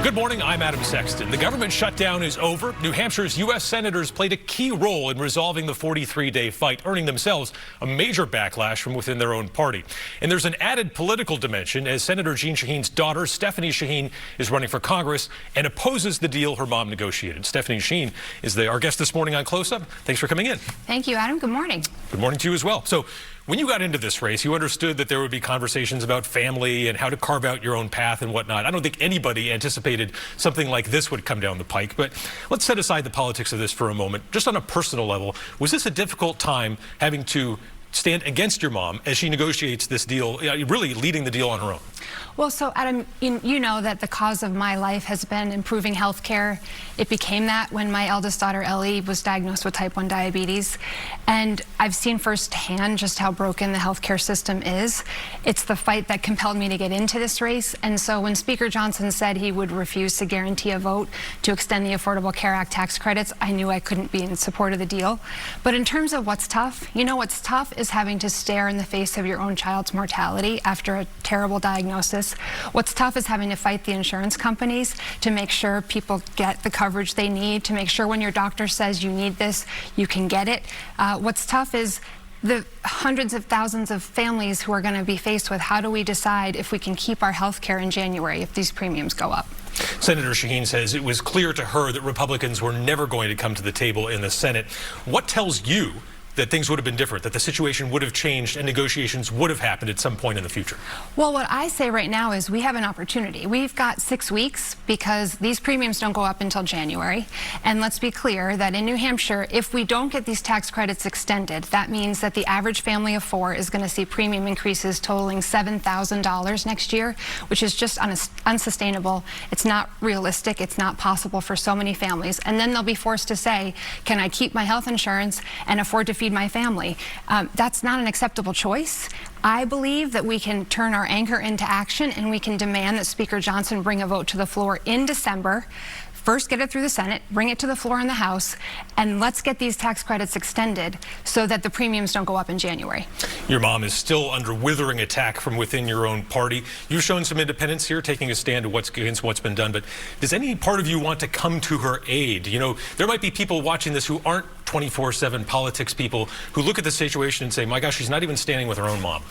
Good morning, I'm Adam Sexton. The government shutdown is over. New Hampshire's U.S. senators played a key role in resolving the 43-day fight, earning themselves a major backlash from within their own party. And there's an added political dimension as Senator Jeanne Shaheen's daughter, Stephanie Shaheen, is running for Congress and opposes the deal her mom negotiated. Stephanie Shaheen is our guest this morning on Close Up. Thanks for coming in. Thank you, Adam. Good morning. Good morning to you as well. So, when you got into this race, you understood that there would be conversations about family and how to carve out your own path and whatnot. I don't think anybody anticipated something like this would come down the pike, but let's set aside the politics of this for a moment. Just on a personal level, was this a difficult time having to stand against your mom as she negotiates this deal, really leading the deal on her own? Well, so Adam, you know that the cause of my life has been improving health care. It became that when my eldest daughter, Ellie, was diagnosed with type 1 diabetes. And I've seen firsthand just how broken the healthcare system is. It's the fight that compelled me to get into this race. And so when Speaker Johnson said he would refuse to guarantee a vote to extend the Affordable Care Act tax credits, I knew I couldn't be in support of the deal. But in terms of what's tough, what's tough is having to stare in the face of your own child's mortality after a terrible diagnosis. What's tough is having to fight the insurance companies to make sure people get the coverage they need, to make sure when your doctor says you need this, you can get it. What's tough is the hundreds of thousands of families who are going to be faced with how do we decide if we can keep our health care in January if these premiums go up. Senator Shaheen says it was clear to her that Republicans were never going to come to the table in the Senate. What tells you that things would have been different, that the situation would have changed and negotiations would have happened at some point in the future? Well, what I say right now is we have an opportunity. We've got 6 weeks because these premiums don't go up until January. And let's be clear that in New Hampshire, if we don't get these tax credits extended, that means that the average family of 4 is going to see premium increases totaling $7,000 next year, which is just unsustainable. It's not realistic. It's not possible for so many families. And then they'll be forced to say, can I keep my health insurance and afford to feed my family? That's not an acceptable choice. I believe that we can turn our anger into action and we can demand that Speaker Johnson bring a vote to the floor in December. First, get it through the Senate, bring it to the floor in the House, and let's get these tax credits extended so that the premiums don't go up in January. Your mom is still under withering attack from within your own party. You've shown some independence here, taking a stand against what's been done, but does any part of you want to come to her aid? There might be people watching this who aren't 24/7 politics people who look at the situation and say, my gosh, she's not even standing with her own mom.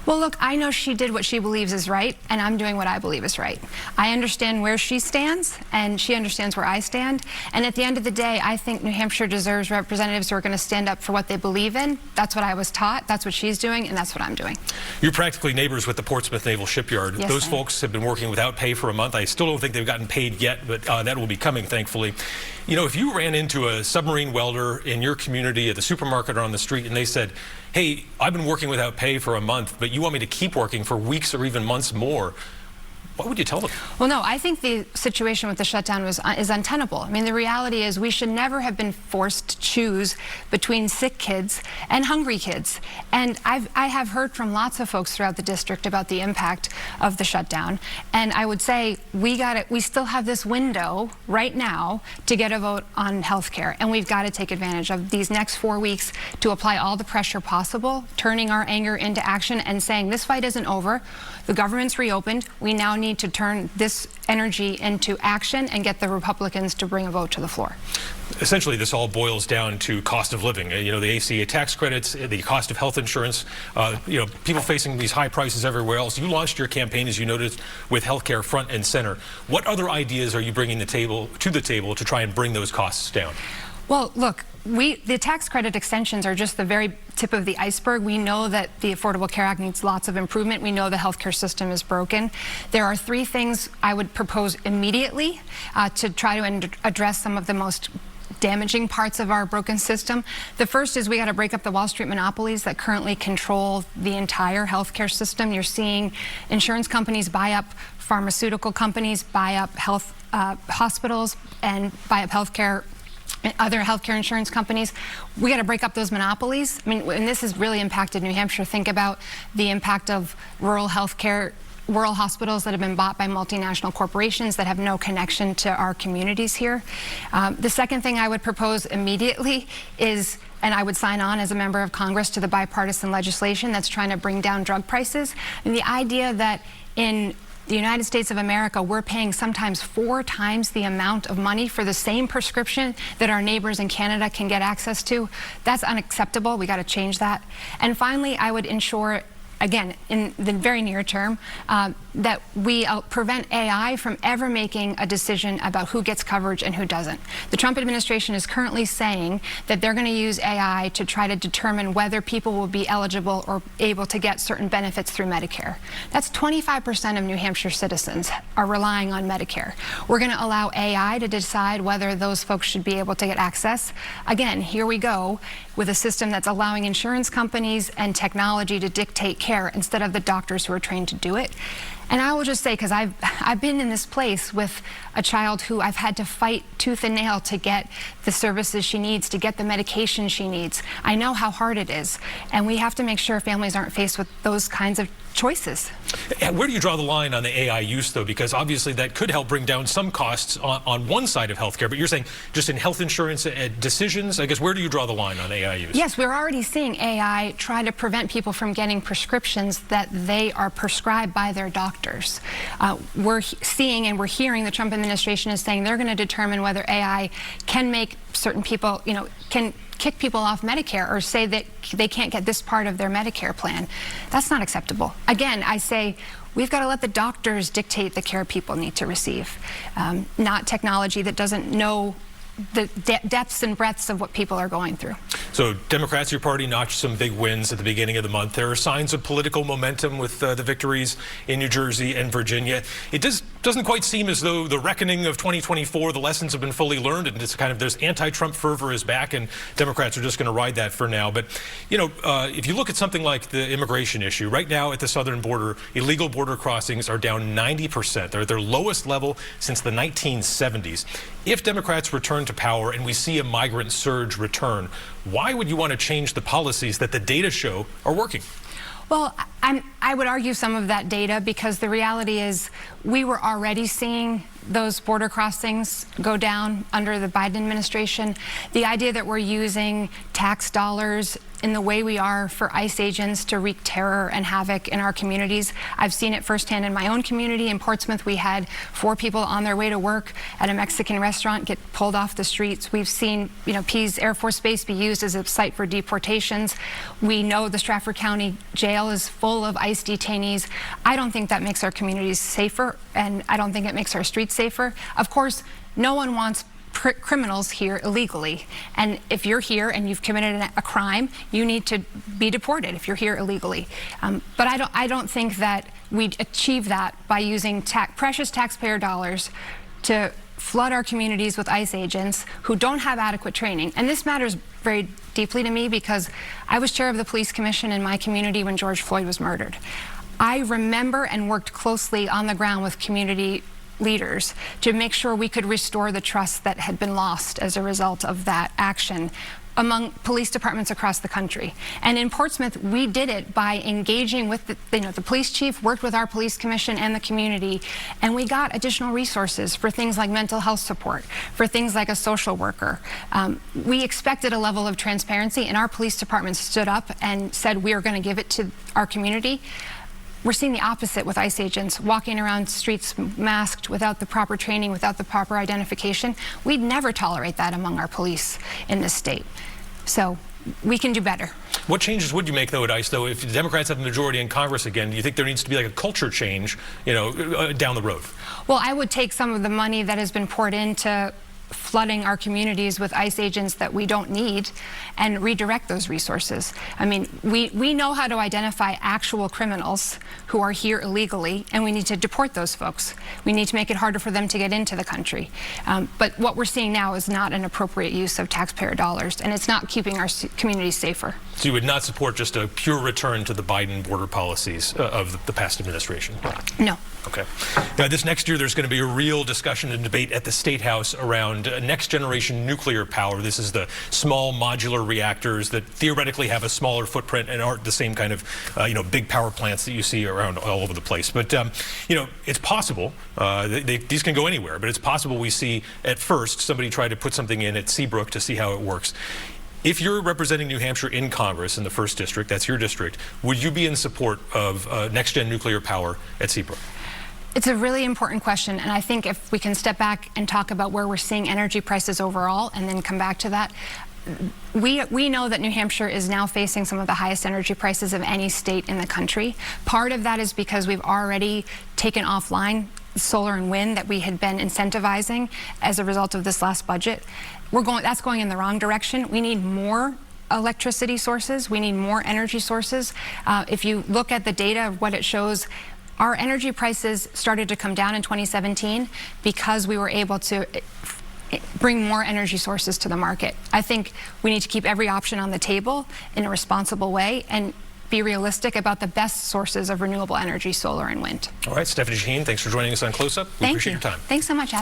Well, look, I know she did what she believes is right, and I'm doing what I believe is right. I understand where she stands, and she understands where I stand. And at the end of the day, I think New Hampshire deserves representatives who are going to stand up for what they believe in. That's what I was taught. That's what she's doing, and that's what I'm doing. You're practically neighbors with the Portsmouth Naval Shipyard. Yes, those folks have been working without pay for a month. I still don't think they've gotten paid yet, but that will be coming, thankfully. If you ran into a submarine welder in your community at the supermarket or on the street and they said, hey, I've been working without pay for a month, but you want me to keep working for weeks or even months more, what would you tell them? Well, no, I think the situation with the shutdown is untenable. I mean, the reality is we should never have been forced to choose between sick kids and hungry kids. And I have heard from lots of folks throughout the district about the impact of the shutdown. And I would say we still have this window right now to get a vote on health care. And we've got to take advantage of these next 4 weeks to apply all the pressure possible, turning our anger into action and saying this fight isn't over. The government's reopened. We now need to turn this energy into action and get the Republicans to bring a vote to the floor. Essentially, this all boils down to cost of living. The ACA tax credits, the cost of health insurance, people facing these high prices everywhere else. You launched your campaign, as you noted, with healthcare front and center. What other ideas are you bringing to the table to try and bring those costs down? Well, look, the tax credit extensions are just the very tip of the iceberg. We know that the Affordable Care Act needs lots of improvement. We know the healthcare system is broken. There are 3 things I would propose immediately to try to address some of the most damaging parts of our broken system. The first is we got to break up the Wall Street monopolies that currently control the entire healthcare system. You're seeing insurance companies buy up pharmaceutical companies, buy up health hospitals, and buy up other healthcare insurance companies. We got to break up those monopolies. I mean, and this has really impacted New Hampshire. Think about the impact of rural hospitals that have been bought by multinational corporations that have no connection to our communities here. The second thing I would propose immediately is, and I would sign on as a member of Congress to the bipartisan legislation that's trying to bring down drug prices. And the idea that in the United States of America, we're paying sometimes 4 times the amount of money for the same prescription that our neighbors in Canada can get access to. That's unacceptable. We got to change that. And finally, I would ensure, again, in the very near term, that we prevent AI from ever making a decision about who gets coverage and who doesn't. The Trump administration is currently saying that they're going to use AI to try to determine whether people will be eligible or able to get certain benefits through Medicare. That's 25% of New Hampshire citizens are relying on Medicare. We're going to allow AI to decide whether those folks should be able to get access. Again, here we go with a system that's allowing insurance companies and technology to dictate care instead of the doctors who are trained to do it. And I will just say, because I've been in this place with a child who I've had to fight tooth and nail to get the services she needs, to get the medication she needs. I know how hard it is. And we have to make sure families aren't faced with those kinds of choices. And where do you draw the line on the AI use, though? Because obviously that could help bring down some costs on one side of healthcare. But you're saying just in health insurance decisions, I guess, where do you draw the line on AI use? Yes, we're already seeing AI try to prevent people from getting prescriptions that they are prescribed by their doctors. We're seeing and we're hearing the Trump administration is saying they're going to determine whether AI can make certain people, can kick people off Medicare or say that they can't get this part of their Medicare plan. That's not acceptable. Again, I say we've got to let the doctors dictate the care people need to receive, not technology that doesn't know the depths and breadths of what people are going through. So Democrats, your party, notched some big wins at the beginning of the month. There are signs of political momentum with the victories in New Jersey and Virginia. It doesn't quite seem as though the reckoning of 2024, the lessons have been fully learned, and it's kind of, there's anti-Trump fervor is back, and Democrats are just going to ride that for now. But, if you look at something like the immigration issue, right now at the southern border, illegal border crossings are down 90%. They're at their lowest level since the 1970s. If Democrats return to power and we see a migrant surge return, why would you want to change the policies that the data show are working? Well, I would argue some of that data, because the reality is we were already seeing those border crossings go down under the Biden administration. The idea that we're using tax dollars in the way we are for ICE agents to wreak terror and havoc in our communities. I've seen it firsthand in my own community. In Portsmouth, we had 4 people on their way to work at a Mexican restaurant get pulled off the streets. We've seen, Pease Air Force Base be used as a site for deportations. We know the Stratford County Jail is full of ICE detainees. I don't think that makes our communities safer, and I don't think it makes our streets safer. Of course, no one wants criminals here illegally, and if you're here and you've committed a crime, you need to be deported if you're here illegally. But I don't think that we achieve that by using precious taxpayer dollars to flood our communities with ICE agents who don't have adequate training. And this matters very deeply to me because I was chair of the police commission in my community when George Floyd was murdered. I remember and worked closely on the ground with community leaders to make sure we could restore the trust that had been lost as a result of that action among police departments across the country. And in Portsmouth, we did it by engaging with the police chief, worked with our police commission and the community, and we got additional resources for things like mental health support, for things like a social worker. We expected a level of transparency, and our police department stood up and said we are going to give it to our community. We're seeing the opposite with ICE agents walking around streets masked, without the proper training, without the proper identification. We'd never tolerate that among our police in this state. So we can do better. What changes would you make, though, at ICE, though, if the Democrats have a majority in Congress again? Do you think there needs to be like a culture change, down the road? Well, I would take some of the money that has been poured into flooding our communities with ICE agents that we don't need and redirect those resources. I mean, we know how to identify actual criminals who are here illegally, and we need to deport those folks. We need to make it harder for them to get into the country. But what we're seeing now is not an appropriate use of taxpayer dollars, and it's not keeping our communities safer. So you would not support just a pure return to the Biden border policies of the past administration? No. Okay. Now, this next year, there's going to be a real discussion and debate at the State House around next generation nuclear power. This is the small modular reactors that theoretically have a smaller footprint and aren't the same kind of, big power plants that you see around all over the place. But, it's possible, these can go anywhere, but it's possible we see at first somebody try to put something in at Seabrook to see how it works. If you're representing New Hampshire in Congress in the 1st District, that's your district, would you be in support of next-gen nuclear power at Seabrook? It's a really important question, and I think if we can step back and talk about where we're seeing energy prices overall and then come back to that, we know that New Hampshire is now facing some of the highest energy prices of any state in the country. Part of that is because we've already taken offline solar and wind that we had been incentivizing as a result of this last budget. That's going in the wrong direction. We need more electricity sources. We need more energy sources. If you look at the data of what it shows, our energy prices started to come down in 2017 because we were able to bring more energy sources to the market. I think we need to keep every option on the table in a responsible way and be realistic about the best sources of renewable energy, solar and wind. All right, Stephanie Shaheen, thanks for joining us on Close Up. We appreciate your time. Thanks so much, Adam.